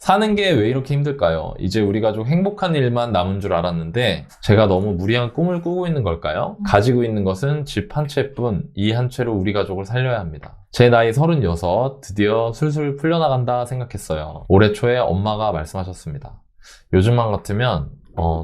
사는 게 왜 이렇게 힘들까요? 이제 우리 가족 행복한 일만 남은 줄 알았는데 제가 너무 무리한 꿈을 꾸고 있는 걸까요? 가지고 있는 것은 집 한 채뿐, 이 한 채로 우리 가족을 살려야 합니다. 제 나이 36, 드디어 술술 풀려나간다 생각했어요. 올해 초에 엄마가 말씀하셨습니다. 요즘만 같으면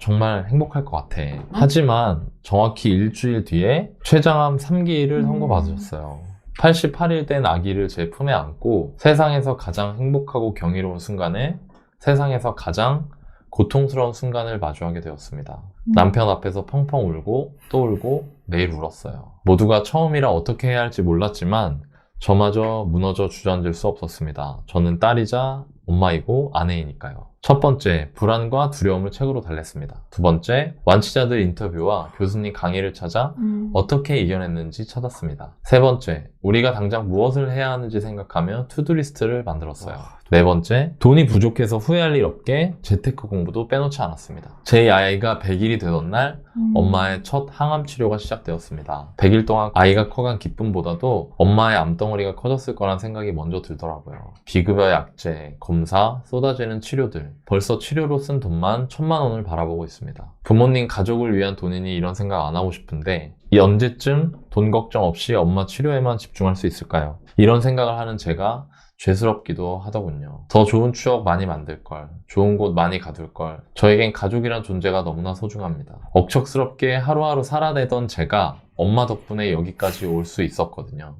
정말 행복할 것 같아. 하지만 정확히 일주일 뒤에 췌장암 3기를 선고받으셨어요. 88일 된 아기를 제 품에 안고 세상에서 가장 행복하고 경이로운 순간에 세상에서 가장 고통스러운 순간을 마주하게 되었습니다. 남편 앞에서 펑펑 울고 또 울고 매일 울었어요. 모두가 처음이라 어떻게 해야 할지 몰랐지만 저마저 무너져 주저앉을 수 없었습니다. 저는 딸이자 엄마이고 아내이니까요. 첫 번째, 불안과 두려움을 책으로 달랬습니다. 두 번째, 완치자들 인터뷰와 교수님 강의를 찾아 어떻게 이겨냈는지 찾았습니다. 세 번째, 우리가 당장 무엇을 해야 하는지 생각하며 투두리스트를 만들었어요. 네 번째, 돈이 부족해서 후회할 일 없게 재테크 공부도 빼놓지 않았습니다. 제 아이가 100일이 되던 날 엄마의 첫 항암 치료가 시작되었습니다. 100일 동안 아이가 커간 기쁨보다도 엄마의 암덩어리가 커졌을 거란 생각이 먼저 들더라고요. 비급여 약제, 검사, 쏟아지는 치료들, 벌써 치료로 쓴 돈만 1,000만 원을 바라보고 있습니다. 부모님 가족을 위한 돈이니 이런 생각 안 하고 싶은데 이 언제쯤 돈 걱정 없이 엄마 치료에만 집중할 수 있을까요? 이런 생각을 하는 제가 죄스럽기도 하더군요. 더 좋은 추억 많이 만들걸, 좋은 곳 많이 가둘걸, 저에겐 가족이란 존재가 너무나 소중합니다. 억척스럽게 하루하루 살아내던 제가 엄마 덕분에 여기까지 올 수 있었거든요.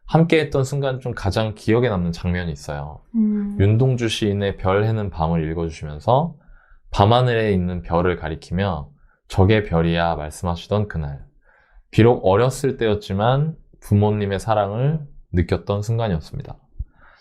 함께 했던 순간 중 가장 기억에 남는 장면이 있어요. 윤동주 시인의 별 해는 밤을 읽어주시면서 밤하늘에 있는 별을 가리키며 저게 별이야 말씀하시던 그날. 비록 어렸을 때였지만 부모님의 사랑을 느꼈던 순간이었습니다.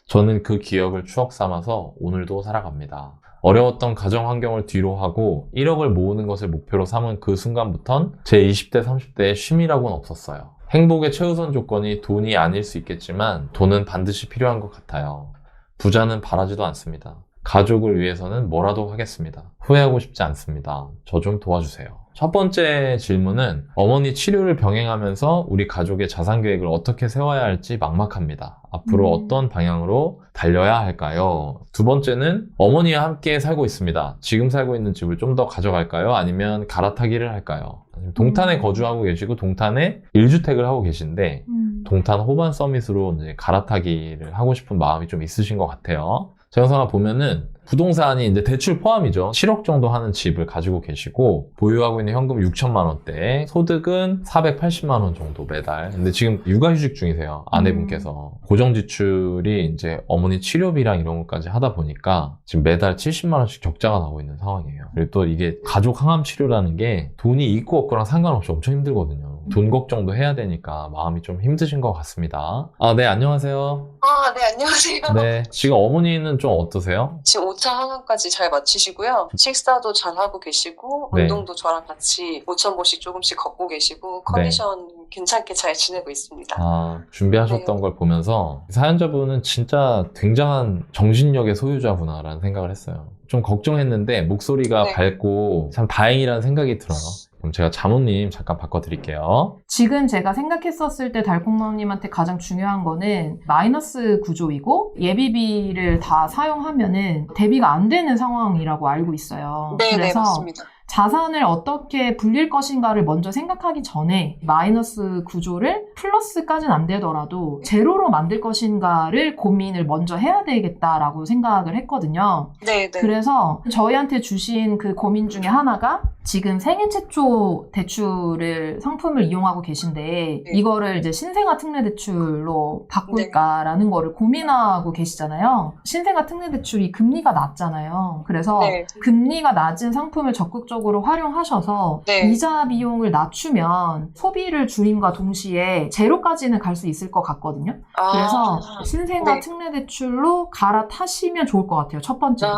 저는 그 기억을 추억 삼아서 오늘도 살아갑니다. 어려웠던 가정 환경을 뒤로 하고 1억을 모으는 것을 목표로 삼은 그 순간부턴 제 20대, 30대의 쉼이라고는 없었어요. 행복의 최우선 조건이 돈이 아닐 수 있겠지만 돈은 반드시 필요한 것 같아요. 부자는 바라지도 않습니다. 가족을 위해서는 뭐라도 하겠습니다. 후회하고 싶지 않습니다. 저 좀 도와주세요. 첫 번째 질문은 어머니 치료를 병행하면서 우리 가족의 자산 계획을 어떻게 세워야 할지 막막합니다. 앞으로 어떤 방향으로 달려야 할까요? 두 번째는 어머니와 함께 살고 있습니다. 지금 살고 있는 집을 좀 더 가져갈까요? 아니면 갈아타기를 할까요? 동탄에 거주하고 계시고 동탄에 1주택을 하고 계신데 동탄 호반 서밋으로 이제 갈아타기를 하고 싶은 마음이 좀 있으신 것 같아요. 제 영상을 보면은 부동산이 이제 대출 포함이죠. 7억 정도 하는 집을 가지고 계시고 보유하고 있는 현금 6천만 원대, 소득은 480만 원 정도 매달. 근데 지금 육아휴직 중이세요. 아내분께서. 고정 지출이 이제 어머니 치료비랑 이런 것까지 하다 보니까 지금 매달 70만 원씩 적자가 나고 있는 상황이에요. 그리고 또 이게 가족 항암 치료라는 게 돈이 있고 없고랑 상관없이 엄청 힘들거든요. 돈 걱정도 해야 되니까 마음이 좀 힘드신 것 같습니다. 네, 안녕하세요. 네, 안녕하세요. 네, 지금 어머니는 좀 어떠세요? 지금 5차 항암까지 잘 마치시고요. 식사도 잘 하고 계시고, 네. 운동도 저랑 같이 5,000보씩 조금씩 걷고 계시고, 컨디션 괜찮게 잘 지내고 있습니다. 준비하셨던 네. 걸 보면서 사연자분은 진짜 굉장한 정신력의 소유자구나라는 생각을 했어요. 좀 걱정했는데 목소리가 네. 밝고 참 다행이라는 생각이 들어요. 그럼 제가 자모님 잠깐 바꿔드릴게요. 지금 제가 생각했었을 때 달콤맘님한테 가장 중요한 거는 마이너스 구조이고 예비비를 다 사용하면은 대비가 안 되는 상황이라고 알고 있어요. 네, 그래서 맞습니다. 자산을 어떻게 불릴 것인가를 먼저 생각하기 전에 마이너스 구조를 플러스까지는 안 되더라도 제로로 만들 것인가를 고민을 먼저 해야 되겠다라고 생각을 했거든요. 네. 그래서 저희한테 주신 그 고민 중에 하나가 지금 생애 최초 대출을 상품을 이용하고 계신데 이거를 이제 신생아 특례 대출로 바꿀까라는 거를 고민하고 계시잖아요. 신생아 특례 대출이 금리가 낮잖아요. 그래서 금리가 낮은 상품을 적극적으로 활용하셔서 이자 비용을 낮추면 소비를 줄임과 동시에 제로까지는 갈 수 있을 것 같거든요. 그래서 신생아 특례 대출로 갈아타시면 좋을 것 같아요. 첫 번째로.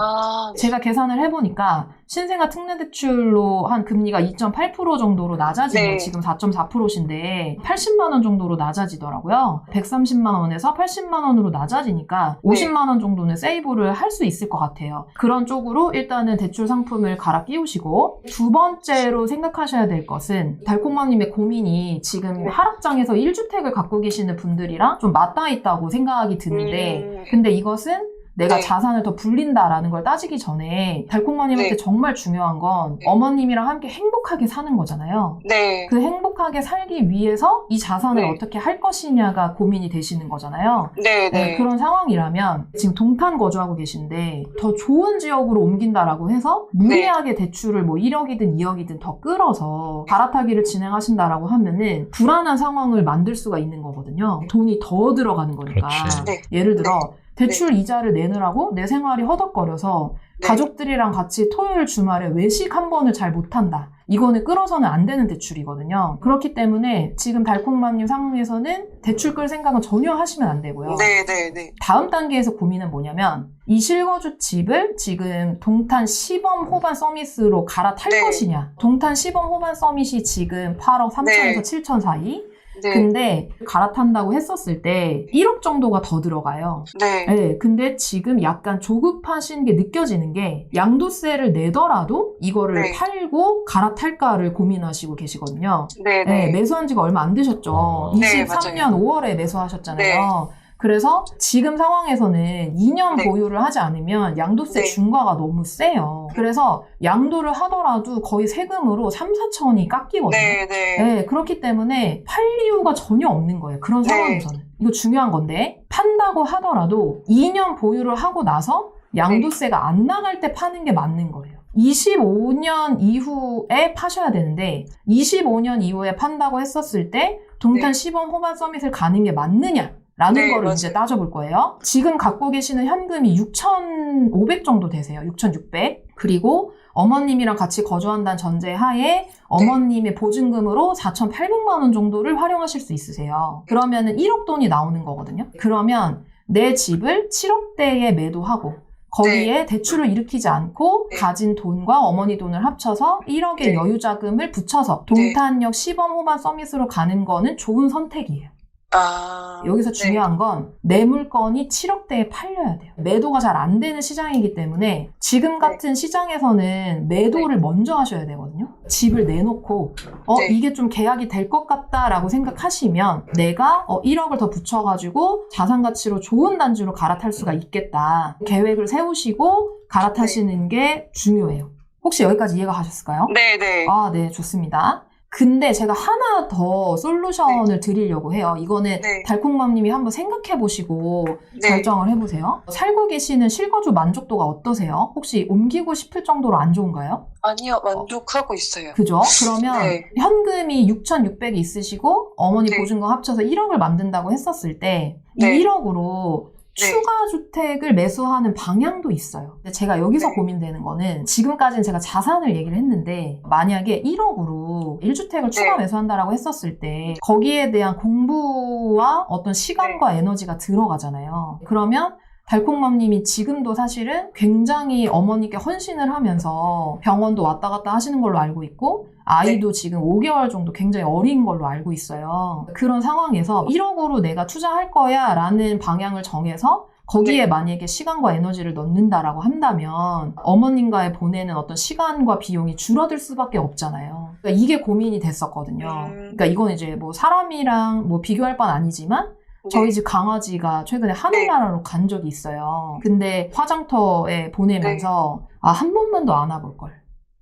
제가 계산을 해보니까 신생아 특례 대출로 한 금리가 2.8% 정도로 낮아지면 지금 4.4%신데 80만 원 정도로 낮아지더라고요. 130만 원에서 80만 원으로 낮아지니까 50만 원 정도는 세이브를 할 수 있을 것 같아요. 그런 쪽으로 일단은 대출 상품을 갈아 끼우시고 두 번째로 생각하셔야 될 것은 달콤맘님의 고민이 지금 하락장에서 1주택을 갖고 계시는 분들이랑 좀 맞닿아 있다고 생각이 드는데 근데 이것은 내가 네. 자산을 더 불린다라는 걸 따지기 전에 달콤마님한테 네. 정말 중요한 건 네. 어머님이랑 함께 행복하게 사는 거잖아요. 네. 그 행복하게 살기 위해서 이 자산을 네. 어떻게 할 것이냐가 고민이 되시는 거잖아요. 네. 네, 네. 그런 상황이라면 지금 동탄 거주하고 계신데 더 좋은 지역으로 옮긴다라고 해서 무리하게 대출을 뭐 1억이든 2억이든 더 끌어서 갈아타기를 진행하신다라고 하면은 불안한 상황을 만들 수가 있는 거거든요. 돈이 더 들어가는 거니까. 그렇지. 네. 예를 들어 대출 이자를 내느라고 내 생활이 허덕거려서 네. 가족들이랑 같이 토요일 주말에 외식 한 번을 잘 못한다. 이거는 끌어서는 안 되는 대출이거든요. 그렇기 때문에 지금 달콤맘님 상황에서는 대출 끌 생각은 전혀 하시면 안 되고요. 네. 네. 네. 다음 단계에서 고민은 뭐냐면 이 실거주 집을 지금 동탄 시범 호반 서밋으로 갈아탈 네. 것이냐. 동탄 시범 호반 서밋이 지금 8억 3천에서 네. 7천 사이. 네. 근데 갈아탄다고 했었을 때 1억 정도가 더 들어가요. 네. 네, 근데 지금 약간 조급하신 게 느껴지는 게 양도세를 내더라도 이거를 네. 팔고 갈아탈까를 고민하시고 계시거든요. 네. 네, 네. 매수한 지가 얼마 안 되셨죠. 네, 23년 5월에 매수하셨잖아요. 그래서 지금 상황에서는 2년 네. 보유를 하지 않으면 양도세 네. 중과가 너무 세요. 그래서 양도를 하더라도 거의 세금으로 3, 4천이 깎이거든요. 네. 네. 네, 그렇기 때문에 팔 이유가 전혀 없는 거예요. 그런 네. 상황에서는. 이거 중요한 건데 판다고 하더라도 2년 보유를 하고 나서 양도세가 안 나갈 때 파는 게 맞는 거예요. 25년 이후에 파셔야 되는데 25년 이후에 판다고 했었을 때 동탄 네. 시범 호반 서밋을 가는 게 맞느냐? 라는 네, 거를 맞아요. 이제 따져볼 거예요. 지금 갖고 계시는 현금이 6,500 정도 되세요. 6,600. 그리고 어머님이랑 같이 거주한다는 전제 하에 어머님의 보증금으로 4,800만 원 정도를 활용하실 수 있으세요. 그러면은 1억 돈이 나오는 거거든요. 그러면 내 집을 7억대에 매도하고 거기에 대출을 일으키지 않고 네. 가진 돈과 어머니 돈을 합쳐서 1억의 네. 여유 자금을 붙여서 동탄역 시범 호반 서밋으로 가는 거는 좋은 선택이에요. 아. 여기서 중요한 건 내 물건이 7억대에 팔려야 돼요. 매도가 잘 안 되는 시장이기 때문에 지금 같은 시장에서는 매도를 먼저 하셔야 되거든요. 집을 내놓고 네. 이게 좀 계약이 될 것 같다라고 생각하시면 내가 1억을 더 붙여가지고 자산 가치로 좋은 단지로 갈아탈 수가 있겠다. 계획을 세우시고 갈아타시는 게 중요해요. 혹시 여기까지 이해가 가셨을까요? 네. 네. 아, 네, 좋습니다. 근데 제가 하나 더 솔루션을 드리려고 해요. 이거는 네. 달콩맘님이 한번 생각해보시고 네. 결정을 해보세요. 살고 계시는 실거주 만족도가 어떠세요? 혹시 옮기고 싶을 정도로 안 좋은가요? 아니요. 만족하고 있어요. 그죠? 그러면 네. 현금이 6,600이 있으시고 어머니 네. 보증금 합쳐서 1억을 만든다고 했었을 때 이 네. 1억으로 네. 추가 주택을 매수하는 방향도 있어요. 근데 제가 여기서 네. 고민되는 거는 지금까지는 제가 자산을 얘기를 했는데 만약에 1억으로 1주택을 추가 네. 매수한다라고 했었을 때 거기에 대한 공부와 어떤 시간과 네. 에너지가 들어가잖아요. 그러면 달콩맘님이 지금도 사실은 굉장히 어머니께 헌신을 하면서 병원도 왔다 갔다 하시는 걸로 알고 있고 아이도 지금 5개월 정도 굉장히 어린 걸로 알고 있어요. 그런 상황에서 1억으로 내가 투자할 거야 라는 방향을 정해서 거기에 네. 만약에 시간과 에너지를 넣는다라고 한다면 어머님과의 보내는 어떤 시간과 비용이 줄어들 수밖에 없잖아요. 그러니까 이게 고민이 됐었거든요. 그러니까 이건 이제 뭐 사람이랑 뭐 비교할 바는 아니지만 저희 집 강아지가 최근에 하늘나라로 간 적이 있어요. 근데 화장터에 보내면서 한 번만 더 안아볼 걸.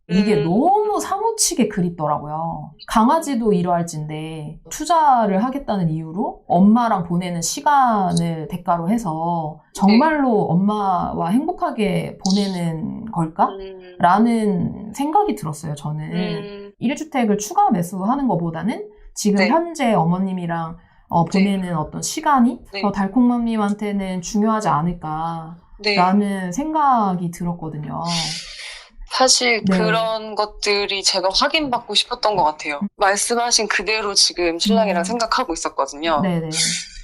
이게 너무 사무치게 그립더라고요. 강아지도 이러할진데 투자를 하겠다는 이유로 엄마랑 보내는 시간을 대가로 해서 정말로 엄마와 행복하게 보내는 걸까? 라는 생각이 들었어요, 저는. 1주택을 추가 매수하는 것보다는 지금 네. 현재 어머님이랑 보내는 어떤 시간이 네. 더 달콩맘님한테는 중요하지 않을까라는 네. 생각이 들었거든요. 사실 네. 그런 것들이 제가 확인받고 싶었던 것 같아요. 말씀하신 그대로 지금 신랑이랑 생각하고 있었거든요. 네네.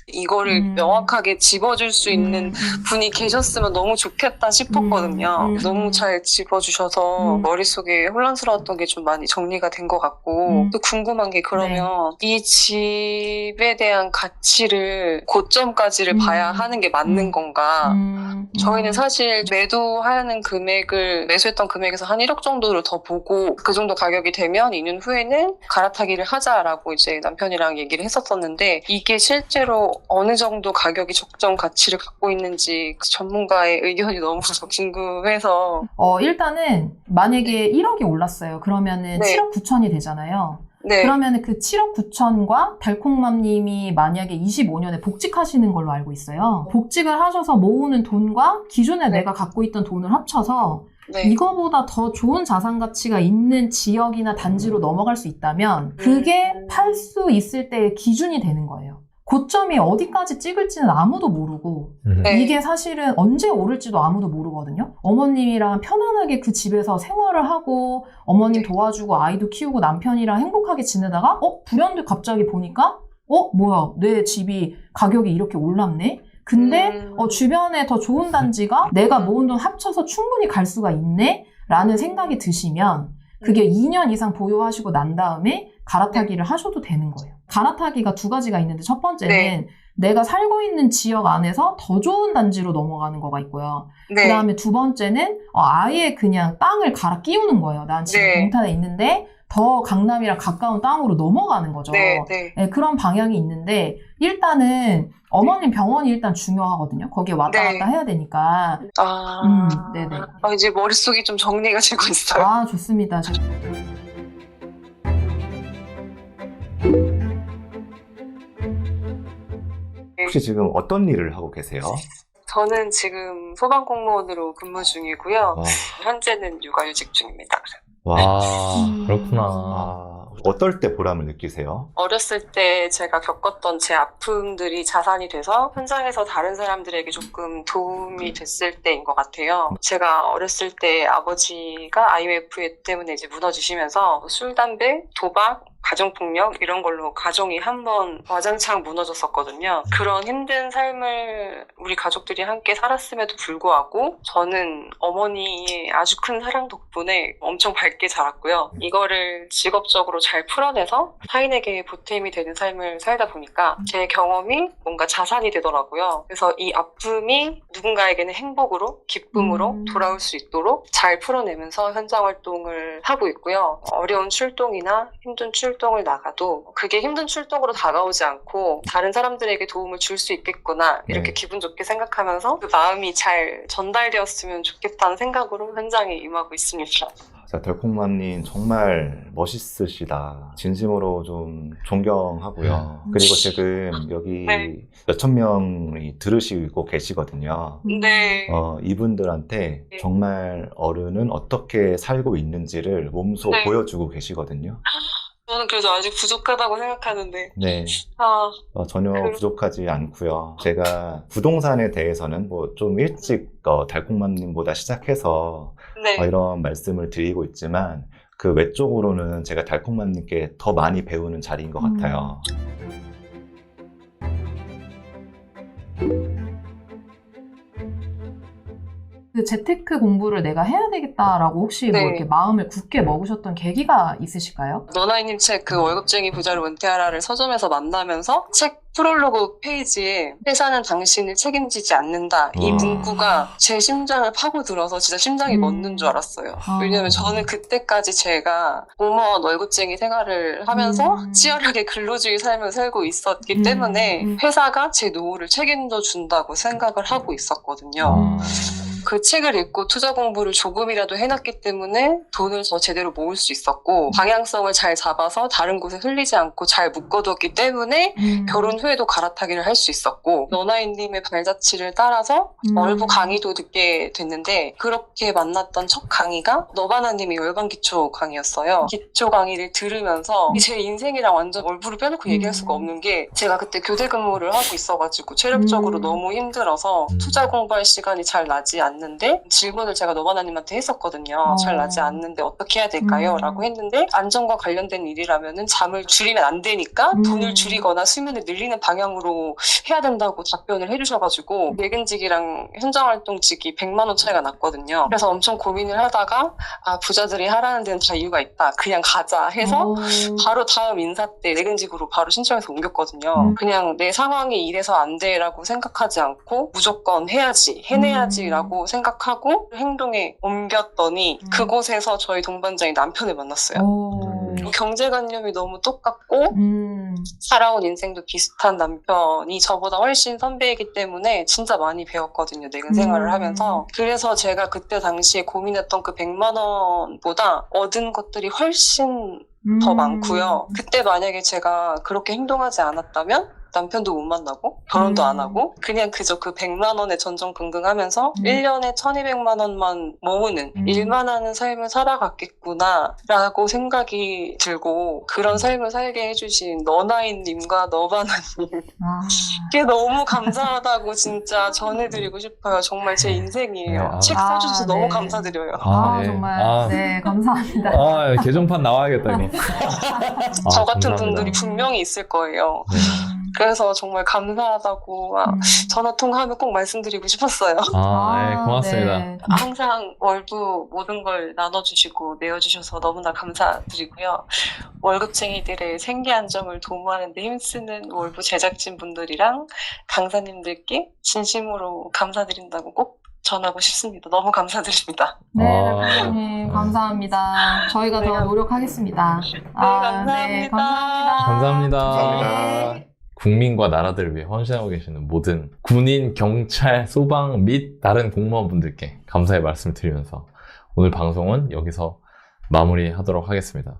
이거를 명확하게 짚어줄 수 있는 분이 계셨으면 너무 좋겠다 싶었거든요. 너무 잘 짚어주셔서 머릿속에 혼란스러웠던 게 좀 많이 정리가 된 것 같고 또 궁금한 게 그러면 이 집에 대한 가치를 고점까지를 봐야 하는 게 맞는 건가? 저희는 사실 매도하는 금액을 매수했던 금액에서 한 1억 정도를 더 보고 그 정도 가격이 되면 2년 후에는 갈아타기를 하자라고 이제 남편이랑 얘기를 했었었는데 이게 실제로 어느 정도 가격이 적정 가치를 갖고 있는지 그 전문가의 의견이 너무 궁금해서. 일단은 만약에 1억이 올랐어요. 그러면은 네. 7억 9천이 되잖아요. 네. 그러면은 그 7억 9천과 달콩맘님이 만약에 25년에 복직하시는 걸로 알고 있어요. 복직을 하셔서 모으는 돈과 기존에 네. 내가 갖고 있던 돈을 합쳐서 네. 이거보다 더 좋은 자산 가치가 있는 지역이나 단지로 넘어갈 수 있다면 그게 팔 수 있을 때의 기준이 되는 거예요. 고점이 어디까지 찍을지는 아무도 모르고 네. 이게 사실은 언제 오를지도 아무도 모르거든요. 어머님이랑 편안하게 그 집에서 생활을 하고 어머님 네. 도와주고 아이도 키우고 남편이랑 행복하게 지내다가 불현듯 갑자기 보니까 뭐야 내 집이 가격이 이렇게 올랐네? 근데 주변에 더 좋은 단지가 내가 모은 돈 합쳐서 충분히 갈 수가 있네? 라는 생각이 드시면 그게 2년 이상 보유하시고 난 다음에 갈아타기를 하셔도 되는 거예요. 갈아타기가 두 가지가 있는데 첫 번째는 네. 내가 살고 있는 지역 안에서 더 좋은 단지로 넘어가는 거가 있고요. 네. 그 다음에 두 번째는 아예 그냥 땅을 갈아 끼우는 거예요. 난 지금 네. 동탄에 있는데 더 강남이랑 가까운 땅으로 넘어가는 거죠. 네. 네. 네, 그런 방향이 있는데 일단은 어머님 병원이 일단 중요하거든요. 거기에 왔다 네. 갔다 해야 되니까. 네네. 이제 머릿속이 좀 정리가 되고 있어요. 아, 좋습니다. 혹시 지금 어떤 일을 하고 계세요? 저는 지금 소방공무원으로 근무 중이고요. 와, 현재는 육아휴직 중입니다. 와, 그렇구나. 어떨 때 보람을 느끼세요? 어렸을 때 제가 겪었던 제 아픔들이 자산이 돼서 현장에서 다른 사람들에게 조금 도움이 됐을 때인 것 같아요. 제가 어렸을 때 아버지가 IMF 때문에 이제 무너지시면서 술, 담배, 도박, 가정폭력 이런 걸로 가정이 한번 와장창 무너졌었거든요. 그런 힘든 삶을 우리 가족들이 함께 살았음에도 불구하고 저는 어머니의 아주 큰 사랑 덕분에 엄청 밝게 자랐고요. 이거를 직업적으로 잘 풀어내서 타인에게 보탬이 되는 삶을 살다 보니까 제 경험이 뭔가 자산이 되더라고요. 그래서 이 아픔이 누군가에게는 행복으로, 기쁨으로 돌아올 수 있도록 잘 풀어내면서 현장 활동을 하고 있고요. 어려운 출동이나 힘든 출동을 나가도 그게 힘든 출동으로 다가오지 않고 다른 사람들에게 도움을 줄 수 있겠구나 이렇게 기분 좋게 생각하면서 그 마음이 잘 전달되었으면 좋겠다는 생각으로 현장에 임하고 있습니다. 자, 덜콩맘님 정말 멋있으시다. 진심으로 좀 존경하고요. 그리고 지금 여기 네. 몇천 명이 들으시고 계시거든요. 네. 이분들한테 네. 정말 어른은 어떻게 살고 있는지를 몸소 네. 보여주고 계시거든요. 저는 그래도 아직 부족하다고 생각하는데 네. 아, 전혀 부족하지 않고요. 제가 부동산에 대해서는 뭐 좀 일찍 달콩맘님보다 시작해서 네. 이런 말씀을 드리고 있지만 그 외적으로는 제가 달콩맘님께 더 많이 배우는 자리인 것 같아요. 그 재테크 공부를 내가 해야 되겠다라고 혹시 뭐 네. 이렇게 마음을 굳게 먹으셨던 계기가 있으실까요? 너나이님 책 그 월급쟁이 부자로 은퇴하라를 서점에서 만나면서 책 프롤로그 페이지에 회사는 당신을 책임지지 않는다 이 와. 문구가 제 심장을 파고들어서 진짜 심장이 멎는 줄 알았어요. 왜냐면 저는 그때까지 제가 공무원 월급쟁이 생활을 하면서 치열하게 근로주의 삶을 살고 있었기 때문에 회사가 제 노후를 책임져 준다고 생각을 하고 있었거든요. 그 책을 읽고 투자 공부를 조금이라도 해놨기 때문에 돈을 더 제대로 모을 수 있었고 방향성을 잘 잡아서 다른 곳에 흘리지 않고 잘 묶어두었기 때문에 결혼 후에도 갈아타기를 할 수 있었고 너나이님의 발자취를 따라서 얼부 강의도 듣게 됐는데 그렇게 만났던 첫 강의가 너바나님의 열반기초 강의였어요. 기초 강의를 들으면서 제 인생이랑 완전 얼부를 빼놓고 얘기할 수가 없는 게 제가 그때 교대 근무를 하고 있어가지고 체력적으로 너무 힘들어서 투자 공부할 시간이 잘 나지 않는데 질문을 제가 너바나님한테 했었거든요. 잘 나지 않는데 어떻게 해야 될까요? 라고 했는데 안전과 관련된 일이라면은 잠을 줄이면 안 되니까 돈을 줄이거나 수면을 늘리는 방향으로 해야 된다고 답변을 해주셔가지고 예근직이랑 현장활동직이 100만 원 차이가 났거든요. 그래서 엄청 고민을 하다가 부자들이 하라는 데는 다 이유가 있다. 그냥 가자 해서 바로 다음 인사 때 예근직으로 바로 신청해서 옮겼거든요. 그냥 내 상황이 이래서 안 돼라고 생각하지 않고 무조건 해야지, 해내야지라고 생각하고 행동에 옮겼더니 그곳에서 저희 동반장이 남편을 만났어요. 경제관념이 너무 똑같고 살아온 인생도 비슷한 남편이 저보다 훨씬 선배이기 때문에 진짜 많이 배웠거든요. 내근 생활을 하면서. 그래서 제가 그때 당시에 고민했던 그 100만 원보다 얻은 것들이 훨씬 더 많고요. 그때 만약에 제가 그렇게 행동하지 않았다면 남편도 못 만나고 결혼도 안 하고 그냥 그저 그 100만 원에 전전긍긍하면서 1년에 1200만 원만 모으는 일만 하는 삶을 살아갔겠구나 라고 생각이 들고 그런 삶을 살게 해주신 너나인님과 너바나님 그게 너무 감사하다고 진짜 전해드리고 싶어요. 정말 제 인생이에요. 네, 책 써주셔서 네. 너무 감사드려요. 예. 정말 네 감사합니다. 개정판 나와야겠다 이거. 저 같은 감사합니다. 분들이 분명히 있을 거예요. 네. 그래서 정말 감사하다고 전화통화하면 꼭 말씀드리고 싶었어요. 네, 고맙습니다. 네. 항상 월부 모든 걸 나눠주시고 내어주셔서 너무나 감사드리고요. 월급쟁이들의 생계안정을 도모하는 데 힘쓰는 월부 제작진분들이랑 강사님들께 진심으로 감사드린다고 꼭 전하고 싶습니다. 너무 감사드립니다. 네, 아, 대표님 네. 감사합니다. 저희가 네, 더 노력하겠습니다. 감사합니다. 네, 감사합니다. 감사합니다. 감사합니다. 네. 국민과 나라들을 위해 헌신하고 계시는 모든 군인, 경찰, 소방 및 다른 공무원분들께 감사의 말씀을 드리면서 오늘 방송은 여기서 마무리하도록 하겠습니다.